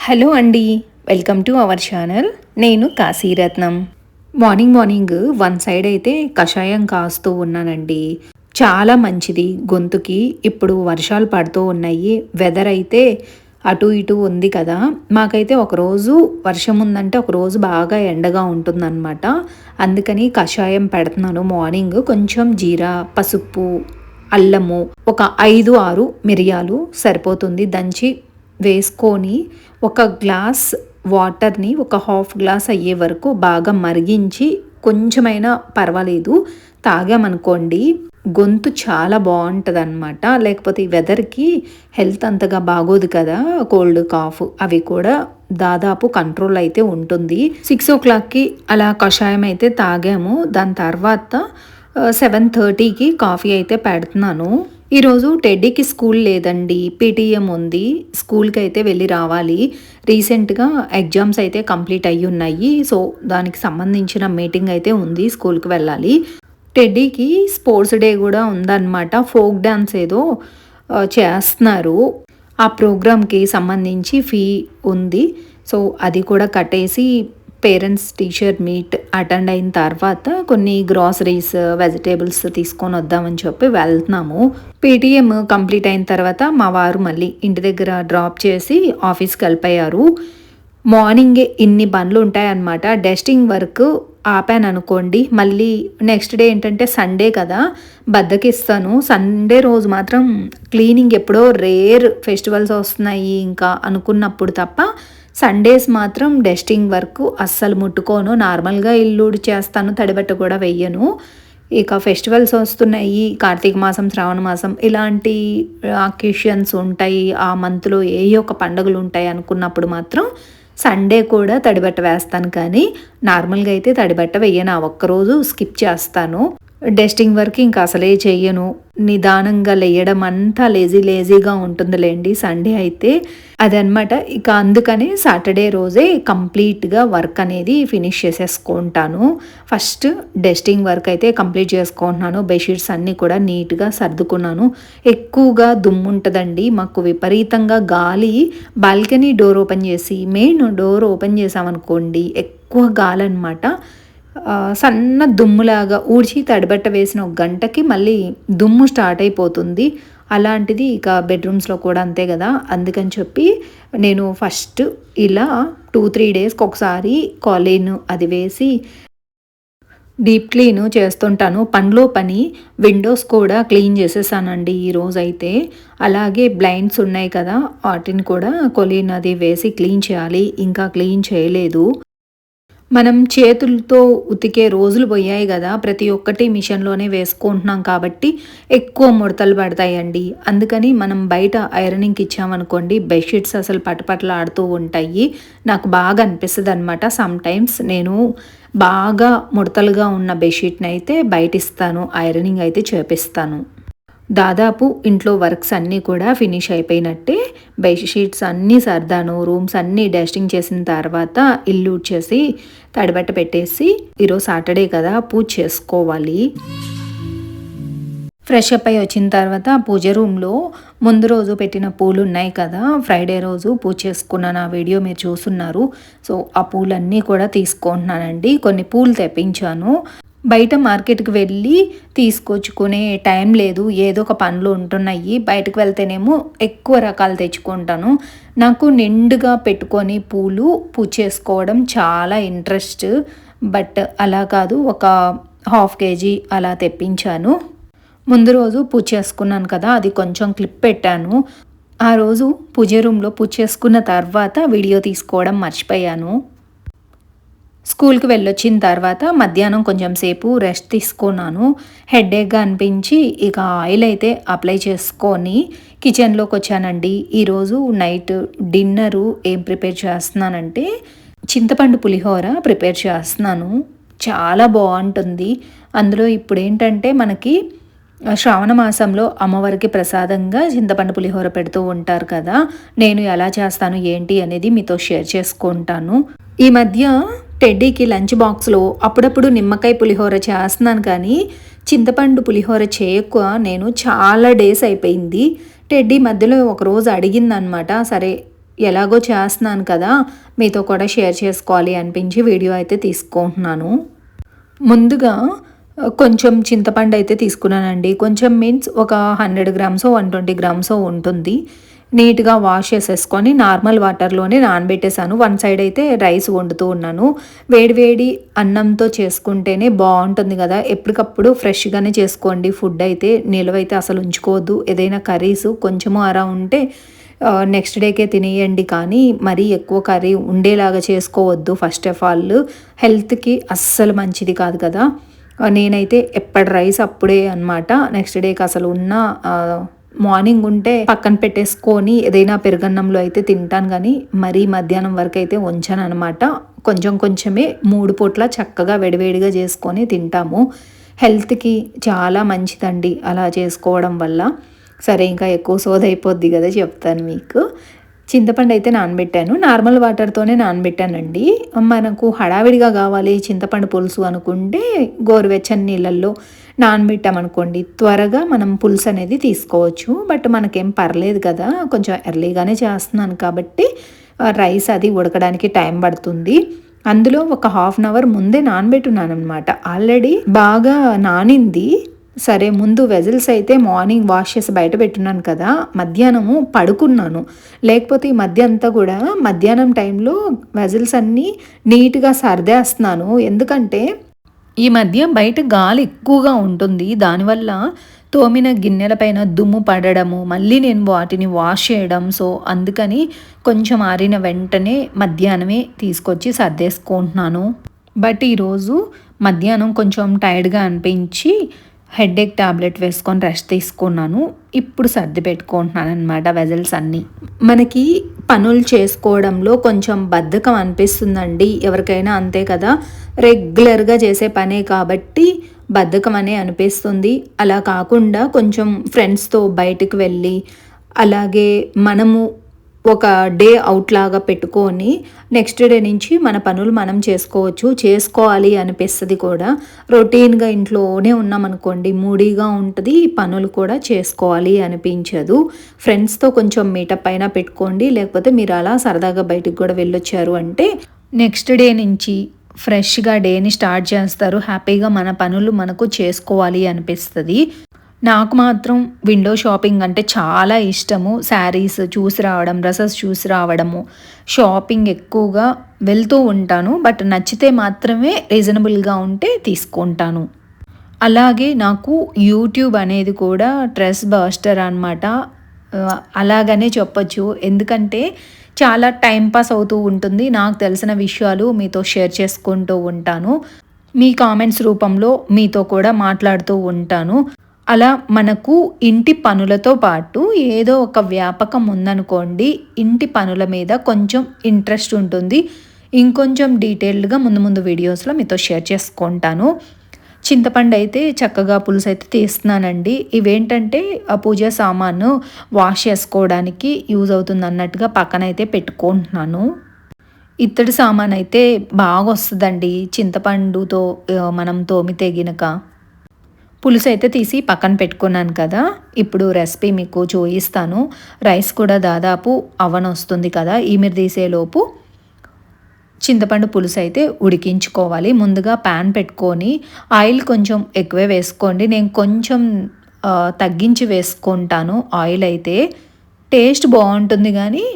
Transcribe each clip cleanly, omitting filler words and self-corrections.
Hello అండి. Welcome to our channel. నేను కాశీరత్నం. Morning one side అయితే కషాయం కాస్తూ ఉన్నానండి. చాలా మంచిది గొంతుకి. ఇప్పుడు వర్షాలు పడుతూ ఉన్నాయి. వెదర్ అయితే అటు ఇటు ఉంది కదా! మాకైతే ఒకరోజు వర్షం ఉందంటే ఒకరోజు బాగా ఎండగా ఉంటుందన్నమాట. అందుకని కషాయం పెడుతున్నాను మార్నింగ్. కొంచెం జీరా, పసుపు, అల్లము, ఒక 5, 6 మిరియాలు సరిపోతుంది దంచి వేసుకొని ఒక గ్లాస్ వాటర్ని ఒక హాఫ్ గ్లాస్ అయ్యే వరకు బాగా మరిగించి కొంచెమైనా పర్వాలేదు తాగామనుకోండి గొంతు చాలా బాగుంటుంది అనమాట. లేకపోతే ఈ వెదర్కి హెల్త్ అంతగా బాగోదు కదా, కోల్డ్ కాఫ్ అవి కూడా దాదాపు కంట్రోల్ అయితే ఉంటుంది. 6 o'clockకి అలా కషాయం అయితే తాగాము. దాని తర్వాత 7:30కి కాఫీ అయితే పెడుతున్నాను. ఈరోజు టెడ్డీకి స్కూల్ లేదండి, పీటీఎం ఉంది. స్కూల్కి అయితే వెళ్ళి రావాలి. రీసెంట్గా ఎగ్జామ్స్ అయితే కంప్లీట్ అయ్యి ఉన్నాయి. సో దానికి సంబంధించిన మీటింగ్ అయితే ఉంది, స్కూల్కి వెళ్ళాలి. టెడ్డీకి స్పోర్ట్స్ డే కూడా ఉందన్నమాట. ఫోక్ డ్యాన్స్ ఏదో చేస్తున్నారు. ఆ ప్రోగ్రామ్కి సంబంధించి ఫీ ఉంది. సో అది కూడా కట్టేసి పేరెంట్స్ టీచర్ మీట్ అటెండ్ అయిన తర్వాత కొన్ని గ్రాసరీస్, వెజిటేబుల్స్ తీసుకొని వద్దామని చెప్పి వెళ్తున్నాము. పీటీఎం కంప్లీట్ అయిన తర్వాత మా వారు మళ్ళీ ఇంటి దగ్గర డ్రాప్ చేసి ఆఫీస్కి వెళ్ళిపోయారు. మార్నింగే ఇన్ని పనులు ఉంటాయన్నమాట. డస్టింగ్ వర్క్ ఆపాను అనుకోండి, మళ్ళీ నెక్స్ట్ డే ఏంటంటే సండే కదా, బద్దకిస్తాను. సండే రోజు మాత్రం క్లీనింగ్ ఎప్పుడో రేర్, ఫెస్టివల్స్ వస్తున్నాయి ఇంకా అనుకున్నప్పుడు తప్ప సండేస్ మాత్రం డస్టింగ్ వర్క్ అస్సలు ముట్టుకోను. నార్మల్గా ఇల్లు చేస్తాను, తడిబట్ట కూడా వెయ్యను. ఇక ఫెస్టివల్స్ వస్తున్నాయి, కార్తీక మాసం, శ్రావణ మాసం ఇలాంటి అకేషన్స్ ఉంటాయి, ఆ మంత్లో ఏ ఒక పండుగలు ఉంటాయి అనుకున్నప్పుడు మాత్రం సండే కూడా తడిబట్ట వేస్తాను. కానీ నార్మల్గా అయితే తడిబట్ట వెయ్యను, ఆ ఒక్కరోజు స్కిప్ చేస్తాను. డస్టింగ్ వర్క్ ఇంకా అసలే చెయ్యను. నిదానంగా లేయడం అంతా లేజీగా ఉంటుందిలేండి సండే అయితే, అదనమాట. ఇక అందుకనే సాటర్డే రోజే కంప్లీట్గా వర్క్ అనేది ఫినిష్ చేసేసుకుంటాను. ఫస్ట్ డస్టింగ్ వర్క్ అయితే కంప్లీట్ చేసుకుంటున్నాను. బెడ్షీట్స్ అన్నీ కూడా నీట్గా సర్దుకున్నాను. ఎక్కువగా దుమ్ము ఉంటుందండి మాకు, విపరీతంగా గాలి. బాల్కనీ డోర్ ఓపెన్ చేసి మెయిన్ డోర్ ఓపెన్ చేసామనుకోండి ఎక్కువ గాలి అనమాట. సన్న దుమ్ములాగా ఊడ్చి తడిబట్ట వేసిన ఒక గంటకి మళ్ళీ దుమ్ము స్టార్ట్ అయిపోతుంది. అలాంటిది ఇక బెడ్రూమ్స్లో కూడా అంతే కదా. అందుకని చెప్పి నేను ఫస్ట్ ఇలా 2-3 డేస్కి ఒకసారి కాలిన్ అది వేసి డీప్ క్లీన్ చేస్తుంటాను. పనిలో పని విండోస్ కూడా క్లీన్ చేసేసానండి ఈరోజైతే. అలాగే బ్లైండ్స్ ఉన్నాయి కదా, వాటిని కూడా కొలిన్ అది వేసి క్లీన్ చేయాలి. ఇంకా క్లీన్ చేయలేదు. మనం చేతులతో ఉతికే రోజులు పోయాయి కదా, ప్రతి ఒక్కటి మిషన్లోనే వేసుకుంటున్నాం కాబట్టి ఎక్కువ ముడతలు పడతాయండి. అందుకని మనం బయట ఐరనింగ్కి ఇచ్చామనుకోండి బెడ్షీట్స్ అసలు పటపటలాడుతూ ఉంటాయి. నాకు బాగా అనిపిస్తుంది అనమాట. సమ్టైమ్స్ నేను బాగా ముడతలుగా ఉన్న బెడ్షీట్ని అయితే బయట ఇస్తాను, ఐరనింగ్ అయితే చేపిస్తాను. దాదాపు ఇంట్లో వర్క్స్ అన్నీ కూడా ఫినిష్ అయిపోయినట్టే. బెడ్షీట్స్ అన్నీ సర్దాను. రూమ్స్ అన్నీ డస్టింగ్ చేసిన తర్వాత ఇల్లు ఊడ్చేసి తడిబట్ట పెట్టేసి ఈరోజు సాటర్డే కదా పూజ చేసుకోవాలి. ఫ్రెష్ అప్ అయి వచ్చిన తర్వాత పూజ రూమ్లో ముందు రోజు పెట్టిన పూలు ఉన్నాయి కదా, ఫ్రైడే రోజు పూజ చేసుకున్నాను. ఆ వీడియో మీరు చూస్తున్నారు. సో ఆ పూలన్నీ కూడా తీసుకుంటున్నానండి. కొన్ని పూలు తెప్పించాను. బయట మార్కెట్కి వెళ్ళి తీసుకొచ్చుకునే టైం లేదు, ఏదో ఒక పనులు ఉంటున్నాయి. బయటకు వెళ్తేనేమో ఎక్కువ రకాలు తెచ్చుకుంటాను. నాకు నిండుగా పెట్టుకొని పూలు పూజ చేసుకోవడం చాలా ఇంట్రెస్ట్. బట్ అలా కాదు, ఒక 1/2 kg అలా తెప్పించాను. ముందు రోజు పూజ చేసుకున్నాను కదా, అది కొంచెం క్లిప్ పెట్టాను. ఆ రోజు పూజ రూమ్లో పూజ చేసుకున్న తర్వాత వీడియో తీసుకోవడం మర్చిపోయాను. స్కూల్కి వెళ్ళొచ్చిన తర్వాత మధ్యాహ్నం కొంచెం సేపు రెస్ట్ తీసుకున్నాను. హెడేక్గా అనిపించి ఇక ఆయిల్ అయితే అప్లై చేసుకొని కిచెన్లోకి వచ్చానండి. ఈరోజు నైట్ డిన్నరు ఏం ప్రిపేర్ చేస్తున్నానంటే చింతపండు పులిహోర ప్రిపేర్ చేస్తున్నాను. చాలా బాగుంటుంది. అందులో ఇప్పుడు ఏంటంటే మనకి శ్రావణ మాసంలో అమ్మవారికి ప్రసాదంగా చింతపండు పులిహోర పెడుతూ ఉంటారు కదా, నేను ఎలా చేస్తాను ఏంటి అనేది మీతో షేర్ చేసుకుంటాను. ఈ మధ్య టెడ్డీకి లంచ్ బాక్స్లో అప్పుడప్పుడు నిమ్మకాయ పులిహోర చేస్తున్నాను, కానీ చింతపండు పులిహోర చేయక నేను చాలా డేస్ అయిపోయింది. టెడ్డీ మధ్యలో ఒకరోజు అడిగిందనమాట, సరే ఎలాగో చేస్తున్నాను కదా, మీతో కూడా షేర్ చేసుకోవాలి అనిపించి వీడియో అయితే తీసుకుంటున్నాను. ముందుగా కొంచెం చింతపండు అయితే తీసుకున్నానండి. కొంచెం మీన్స్ ఒక 100 గ్రామ్సో 120 గ్రామ్సో ఉంటుంది. నీట్గా వాష్ చేసేసుకొని నార్మల్ వాటర్లోనే నానబెట్టేసాను. వన్ సైడ్ అయితే రైస్ వండుతూ ఉన్నాను. వేడి వేడి అన్నంతో చేసుకుంటేనే బాగుంటుంది కదా. ఎప్పటికప్పుడు ఫ్రెష్గానే చేసుకోండి. ఫుడ్ అయితే నిలవైతే అసలు ఉంచుకోవద్దు. ఏదైనా కర్రీస్ కొంచెము అరా ఉంటే నెక్స్ట్ డేకే తినేయండి, కానీ మరీ ఎక్కువ కర్రీ ఉండేలాగా చేసుకోవద్దు. ఫస్ట్ ఆఫ్ ఆల్ హెల్త్కి అస్సలు మంచిది కాదు కదా. నేనైతే ఎప్పటి రైస్ అప్పుడే అనమాట. నెక్స్ట్ డేకి అసలు ఉన్న మార్నింగ్ ఉంటే పక్కన పెట్టేసుకొని ఏదైనా పెరుగన్నంలో అయితే తింటాను, కానీ మరీ మధ్యాహ్నం వరకు అయితే ఉంచాను అనమాట. కొంచెం కొంచెమే 3 పూట్ల చక్కగా వేడివేడిగా చేసుకొని తింటాము. హెల్త్కి చాలా మంచిదండి అలా చేసుకోవడం వల్ల. సరే, ఇంకా ఎక్కువ సోదైపోద్ది కదా, చెప్తాను మీకు. చింతపండు అయితే నానబెట్టాను. నార్మల్ వాటర్తోనే నానబెట్టానండి. మనకు హడావిడిగా కావాలి చింతపండు పులుసు అనుకుంటే గోరువెచ్చని నీళ్ళల్లో నానబెట్టామనుకోండి త్వరగా మనం పులుసు అనేది తీసుకోవచ్చు. బట్ మనకేం పర్లేదు కదా, కొంచెం ఎర్లీగానే చేస్తున్నాను కాబట్టి రైస్ అది ఉడకడానికి టైం పడుతుంది. అందులో ఒక హాఫ్ అన్ అవర్ ముందే నానబెట్టున్నాను అనమాట. ఆల్రెడీ బాగా నానింది. సరే, ముందు వెజిల్స్ అయితే మార్నింగ్ వాష్ చేసి బయట పెట్టున్నాను కదా, మధ్యాహ్నము పడుకున్నాను. లేకపోతే ఈ మధ్య అంతా కూడా మధ్యాహ్నం టైంలో వెజిల్స్ అన్నీ నీట్గా సర్దేస్తున్నాను. ఎందుకంటే ఈ మధ్య బయట గాలి ఎక్కువగా ఉంటుంది. దానివల్ల తోమిన గిన్నెలపైన దుమ్ము పడడము, మళ్ళీ నేను వాటిని వాష్ చేయడం. సో అందుకని కొంచెం ఆరిన వెంటనే మధ్యాహ్నమే తీసుకొచ్చి సర్దేసుకుంటున్నాను. బట్ ఈరోజు మధ్యాహ్నం కొంచెం టైర్డ్గా అనిపించి హెడేక్ టాబ్లెట్ వేసుకొని రెస్ట్ తీసుకున్నాను. ఇప్పుడు సర్ది పెట్టుకుంటున్నాను అనమాట వెజల్స్ అన్నీ. మనకి పనులు చేసుకోవడంలో కొంచెం బద్ధకం అనిపిస్తుందండి, ఎవరికైనా అంతే కదా. రెగ్యులర్గా చేసే పనే కాబట్టి బద్ధకం అనే అనిపిస్తుంది. అలా కాకుండా కొంచెం ఫ్రెండ్స్తో బయటకు వెళ్ళి అలాగే మనము ఒక డే అవుట్ లాగా పెట్టుకొని నెక్స్ట్ డే నుంచి మన పనులు మనం చేసుకోవాలి అనిపిస్తుంది కూడా. రొటీన్గా ఇంట్లోనే ఉన్నామనుకోండి మూడీగా ఉంటుంది, పనులు కూడా చేసుకోవాలి అనిపించదు. ఫ్రెండ్స్తో కొంచెం మీటప్ అయినా పెట్టుకోండి, లేకపోతే మీరు అలా సరదాగా బయటకు కూడా వెళ్ళొచ్చారు అంటే నెక్స్ట్ డే నుంచి ఫ్రెష్గా డేని స్టార్ట్ చేస్తారు. హ్యాపీగా మన పనులు మనకు చేసుకోవాలి అనిపిస్తుంది. నాకు మాత్రం విండో షాపింగ్ అంటే చాలా ఇష్టము. శారీస్ చూసి రావడం, డ్రెస్సెస్ చూసి రావడము, షాపింగ్ ఎక్కువగా వెళ్తూ ఉంటాను. బట్ నచ్చితే మాత్రమే రీజనబుల్గా ఉంటే తీసుకుంటాను. అలాగే నాకు యూట్యూబ్ అనేది కూడా డ్రెస్ బస్టర్ అనమాట. అలాగనే చెప్పొచ్చు. ఎందుకంటే చాలా టైంపాస్ అవుతూ ఉంటుంది. నాకు తెలిసిన విషయాలు మీతో షేర్ చేసుకుంటూ ఉంటాను. మీ కామెంట్స్ రూపంలో మీతో కూడా మాట్లాడుతూ ఉంటాను. అలా మనకు ఇంటి పనులతో పాటు ఏదో ఒక వ్యాపకం ఉందనుకోండి, ఇంటి పనుల మీద కొంచెం ఇంట్రెస్ట్ ఉంటుంది. ఇంకొంచెం డీటెయిల్డ్గా ముందు ముందు వీడియోస్లో మీతో షేర్ చేసుకుంటాను. చింతపండు అయితే చక్కగా పులుసు అయితే తీస్తున్నానండి. ఇవేంటంటే ఆ పూజ సామాను వాష్ చేసుకోవడానికి యూజ్ అవుతుంది అన్నట్టుగా పక్కన అయితే పెట్టుకుంటున్నాను. ఇత్తడి సామాన్ అయితే బాగా వస్తుందండి చింతపండుతో మనం తోమితే గినక. పులుసు అయితే తీసి పక్కన పెట్టుకున్నాను కదా, ఇప్పుడు రెసిపీ మీకు చూపిస్తాను. రైస్ కూడా దాదాపు వస్తుంది కదా, ఈమెరు తీసేలోపు చింతపండు పులుసు అయితే ఉడికించుకోవాలి. ముందుగా ప్యాన్ పెట్టుకొని ఆయిల్ కొంచెం ఎక్కువే వేసుకోండి. నేను కొంచెం తగ్గించి వేసుకుంటాను. ఆయిల్ అయితే టేస్ట్ బాగుంటుంది, కానీ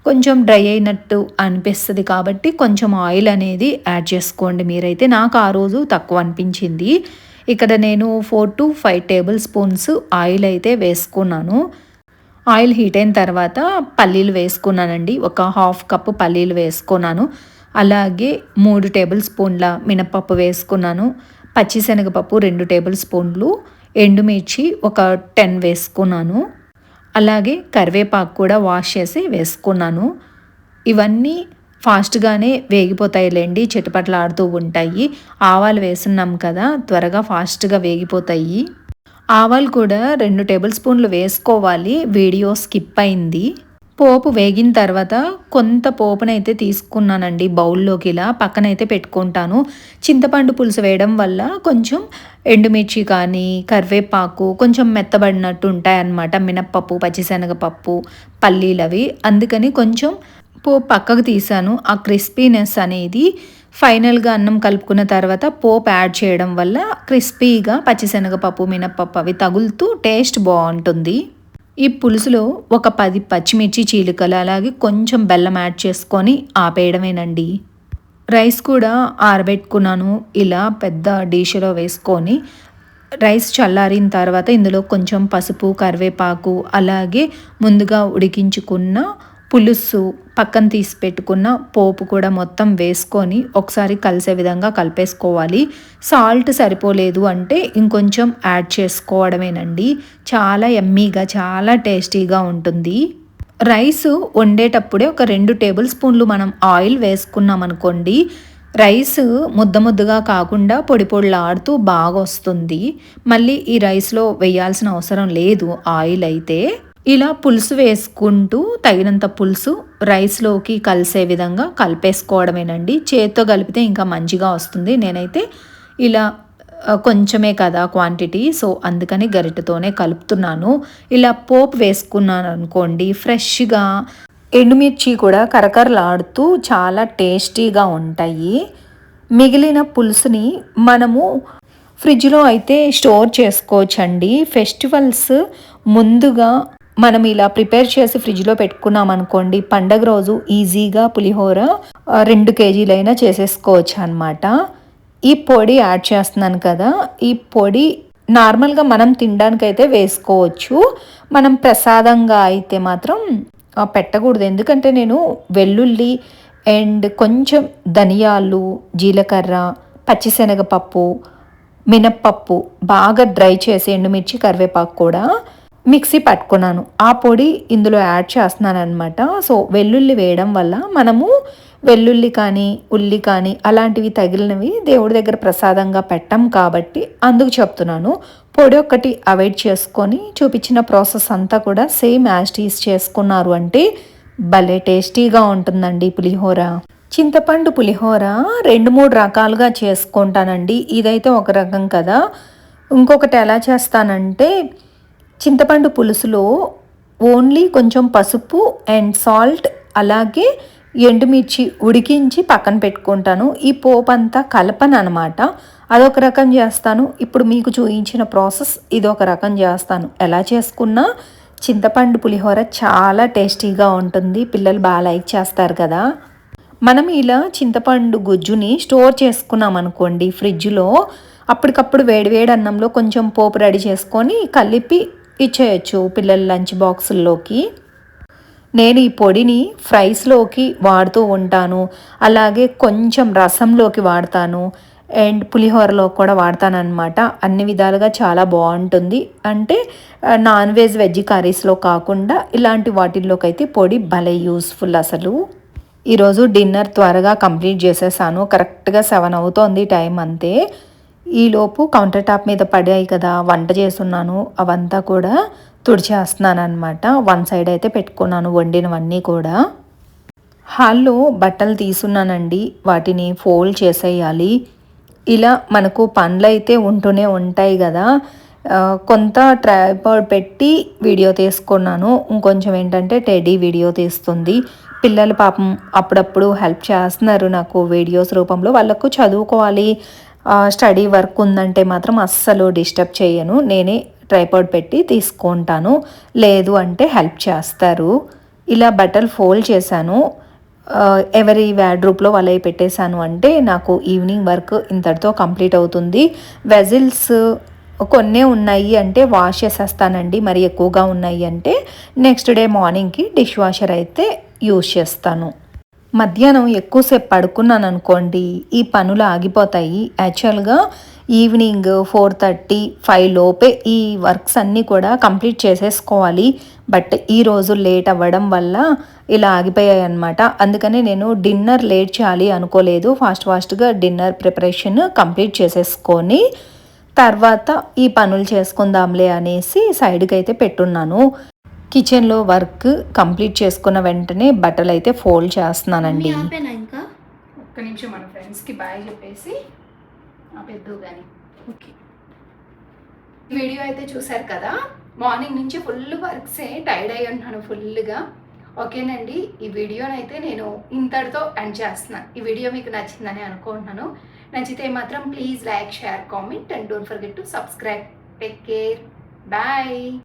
కొంచెం డ్రై అయినట్టు అనిపిస్తుంది కాబట్టి కొంచెం ఆయిల్ అనేది యాడ్ చేసుకోండి మీరైతే. నాకు ఆ రోజు తక్కువ అనిపించింది. ఇక్కడ నేను 4 to 5 టేబుల్ స్పూన్స్ ఆయిల్ అయితే వేసుకున్నాను. ఆయిల్ హీట్ అయిన తర్వాత పల్లీలు వేసుకున్నానండి. ఒక హాఫ్ కప్పు పల్లీలు వేసుకున్నాను. అలాగే 3 టేబుల్ స్పూన్ల మినపప్పు వేసుకున్నాను. పచ్చిశనగపప్పు 2 టేబుల్ స్పూన్లు, ఎండుమిర్చి ఒక 10 వేసుకున్నాను. అలాగే కరివేపాకు కూడా వాష్ చేసి వేసుకున్నాను. ఇవన్నీ ఫాస్ట్గానే వేగిపోతాయిలేండి, చిటపటలాడుతూ ఉంటాయి. ఆవాలు వేసున్నాం కదా, త్వరగా ఫాస్ట్గా వేగిపోతాయి. ఆవాలు కూడా 2 టేబుల్ స్పూన్లు వేసుకోవాలి, వీడియో స్కిప్ అయింది. పోపు వేగిన తర్వాత కొంత పోపునైతే తీసుకున్నానండి బౌల్లోకి, ఇలా పక్కనైతే పెట్టుకుంటాను. చింతపండు పులుసు వేయడం వల్ల కొంచెం ఎండుమిర్చి కానీ కరివేపాకు కొంచెం మెత్తబడినట్టు ఉంటాయన్నమాట. మినప్పప్పు, పచ్చిశనగపప్పు, పల్లీలు అవి, అందుకని కొంచెం పోపు పక్కకు తీసాను. ఆ క్రిస్పీనెస్ అనేది ఫైనల్గా అన్నం కలుపుకున్న తర్వాత పోపు యాడ్ చేయడం వల్ల క్రిస్పీగా పచ్చిశనగపప్పు, మినప్పప్పు అవి తగులుతూ టేస్ట్ బాగుంటుంది. ఈ పులుసులో ఒక 10 పచ్చిమిర్చి చీలికలు అలాగే కొంచెం బెల్లం యాడ్ చేసుకొని ఆపేయడమేనండి. రైస్ కూడా ఆరబెట్టుకున్నాను. ఇలా పెద్ద డిష్‌లో వేసుకొని రైస్ చల్లారిన తర్వాత ఇందులో కొంచెం పసుపు, కరివేపాకు అలాగే ముందుగా ఉడికించుకున్న పులుసు, పక్కన తీసి పెట్టుకున్న పోపు కూడా మొత్తం వేసుకొని ఒకసారి కలిసే విధంగా కలిపేసుకోవాలి. సాల్ట్ సరిపోలేదు అంటే ఇంకొంచెం యాడ్ చేసుకోవడమేనండి. చాలా యమ్మీగా, చాలా టేస్టీగా ఉంటుంది. రైస్ వండేటప్పుడే ఒక 2 టేబుల్ స్పూన్లు మనం ఆయిల్ వేసుకున్నాం అనుకోండి, రైస్ ముద్ద ముద్దగా కాకుండా పొడి పొడిలాడుతూ బాగా వస్తుంది. మళ్ళీ ఈ రైస్లో వేయాల్సిన అవసరం లేదు ఆయిల్ అయితే. ఇలా పులుసు వేసుకుంటూ తగినంత పులుసు రైస్లోకి కలిసే విధంగా కలిపేసుకోవడమేనండి. చేత్తో కలిపితే ఇంకా మంచిగా వస్తుంది. నేనైతే ఇలా కొంచెమే కదా క్వాంటిటీ, సో అందుకని గరిటెతోనే కలుపుతున్నాను. ఇలా పోపు వేసుకున్నాను అనుకోండి, ఫ్రెష్గా ఎండుమిర్చి కూడా కరకరలాడుతూ చాలా టేస్టీగా ఉంటాయి. మిగిలిన పులుసుని మనము ఫ్రిడ్జ్లో అయితే స్టోర్ చేసుకోవచ్చండి. ఫెస్టివల్స్ ముందుగా మనం ఇలా ప్రిపేర్ చేసి ఫ్రిడ్జ్లో పెట్టుకున్నాం అనుకోండి, పండగ రోజు ఈజీగా పులిహోర 2 కేజీలైనా చేసేసుకోవచ్చు అనమాట. ఈ పొడి యాడ్ చేస్తున్నాను కదా, ఈ పొడి నార్మల్గా మనం తినడానికైతే వేసుకోవచ్చు. మనం ప్రసాదంగా అయితే మాత్రం పెట్టకూడదు. ఎందుకంటే నేను వెల్లుల్లి అండ్ కొంచెం ధనియాలు, జీలకర్ర, పచ్చిశనగపప్పు, మినప్పప్పు బాగా డ్రై చేసి ఎండుమిర్చి, కరివేపాకు కూడా మిక్సీ పట్టుకున్నాను. ఆ పొడి ఇందులో యాడ్ చేస్తున్నాను అనమాట. సో వెల్లుల్లి వేయడం వల్ల మనము వెల్లుల్లి కానీ, ఉల్లి కానీ అలాంటివి తగిలినవి దేవుడి దగ్గర ప్రసాదంగా పెట్టం కాబట్టి అందుకు చెప్తున్నాను. పొడి ఒక్కటి అవాయిడ్ చేసుకొని చూపించిన ప్రాసెస్ అంతా కూడా సేమ్ యాజ్ టీజ్ చేసుకున్నారు అంటే భలే టేస్టీగా ఉంటుందండి పులిహోర. చింతపండు పులిహోర 2-3 రకాలుగా చేసుకుంటానండి. ఇదైతే ఒక రకం కదా. ఇంకొకటి ఎలా చేస్తానంటే, చింతపండు పులుసులో ఓన్లీ కొంచెం పసుపు అండ్ సాల్ట్ అలాగే ఎండుమిర్చి ఉడికించి పక్కన పెట్టుకుంటాను. ఈ పోపు అంతా కలపను అనమాట. అదొక రకం చేస్తాను. ఇప్పుడు మీకు చూపించిన ప్రాసెస్ ఇదొక రకం చేస్తాను. ఎలా చేసుకున్నా చింతపండు పులిహోర చాలా టేస్టీగా ఉంటుంది. పిల్లలు బాగా లైక్ చేస్తారు కదా. మనం ఇలా చింతపండు గుజ్జుని స్టోర్ చేసుకున్నాం అనుకోండి ఫ్రిడ్జ్లో, అప్పటికప్పుడు వేడివేడి అన్నంలో కొంచెం పోపు రెడీ చేసుకొని కలిపి ఇచ్చేయచ్చు పిల్లల లంచ్ బాక్సుల్లోకి. నేను ఈ పొడిని ఫ్రైస్లోకి వాడుతూ ఉంటాను, అలాగే కొంచెం రసంలోకి వాడతాను అండ్ పులిహోరలో కూడా వాడతాను అనమాట. అన్ని విధాలుగా చాలా బాగుంటుంది. అంటే నాన్ వెజ్, వెజ్ కర్రీస్లో కాకుండా ఇలాంటి వాటిల్లోకి అయితే పొడి భలే యూస్ఫుల్ అసలు. ఈరోజు డిన్నర్ త్వరగా కంప్లీట్ చేసేసాను. కరెక్ట్గా 7 అవుతోంది టైం అంతే. ఈలోపు కౌంటర్ టాప్ మీద పడాయి కదా, వంట చేస్తున్నాను, అవంతా కూడా తుడిచేస్తున్నాను అనమాట. వన్ సైడ్ అయితే పెట్టుకున్నాను వండినవన్నీ కూడా. హాల్లో బట్టలు తీసున్నానండి, వాటిని ఫోల్డ్ చేసేయాలి. ఇలా మనకు పనులు అయితే ఉంటూనే ఉంటాయి కదా. కొంత ట్రైపాడ్ పెట్టి వీడియో తీసుకున్నాను. ఇంకొంచెం ఏంటంటే టెడీ వీడియో తీస్తుంది. పిల్లలు పాపం అప్పుడప్పుడు హెల్ప్ చేస్తున్నారు నాకు వీడియోస్ రూపంలో. వాళ్ళకు చదువుకోవాలి, స్టడీ వర్క్ ఉందంటే మాత్రం అస్సలు డిస్టర్బ్ చేయను. నేనే ట్రైపాడ్ పెట్టి తీసుకుంటాను, లేదు అంటే హెల్ప్ చేస్తారు. ఇలా బట్టలు ఫోల్డ్ చేశాను. ఎవరి వార్డ్రోబ్లో వాళ్ళవి పెట్టేశాను అంటే నాకు ఈవినింగ్ వర్క్ ఇంతటితో కంప్లీట్ అవుతుంది. వెజిల్స్ కొన్నే ఉన్నాయి అంటే వాష్ చేసేస్తానండి. మరి ఎక్కువగా ఉన్నాయి అంటే నెక్స్ట్ డే మార్నింగ్కి డిష్ వాషర్ అయితే యూజ్ చేస్తాను. మధ్యాహ్నం ఎక్కువసేపు పడుకున్నాను అనుకోండి, ఈ పనులు ఆగిపోతాయి. యాక్చువల్గా ఈవినింగ్ 4:30, 5 లోపే ఈ వర్క్స్ అన్నీ కూడా కంప్లీట్ చేసేసుకోవాలి. బట్ ఈరోజు లేట్ అవ్వడం వల్ల ఇలా ఆగిపోయాయి అన్నమాట. అందుకని నేను డిన్నర్ లేట్ చేయాలి అనుకోలేదు. ఫాస్ట్గా డిన్నర్ ప్రిపరేషన్ కంప్లీట్ చేసేసుకొని తర్వాత ఈ పనులు చేసుకుందాంలే అనేసి సైడ్కి అయితే పెట్టున్నాను. కిచెన్లో వర్క్ కంప్లీట్ చేసుకున్న వెంటనే బట్టలు అయితే ఫోల్డ్ చేస్తున్నానండి. ఇంకా ఒక్క నిమిషం మన ఫ్రెండ్స్కి బాయ్ చెప్పేసి పెద్ద కానీ ఓకే. వీడియో అయితే చూసారు కదా. మార్నింగ్ నుంచి ఫుల్ వర్క్సే, టైర్డ్ అయి ఉన్నాను ఫుల్గా. ఓకేనండి, ఈ వీడియోనైతే నేను ఇంతటితో ఎండ్ చేస్తున్నాను. ఈ వీడియో మీకు నచ్చిందని అనుకుంటున్నాను. నచ్చితే మాత్రం please like, share, comment and don't forget to subscribe. Take care. Bye.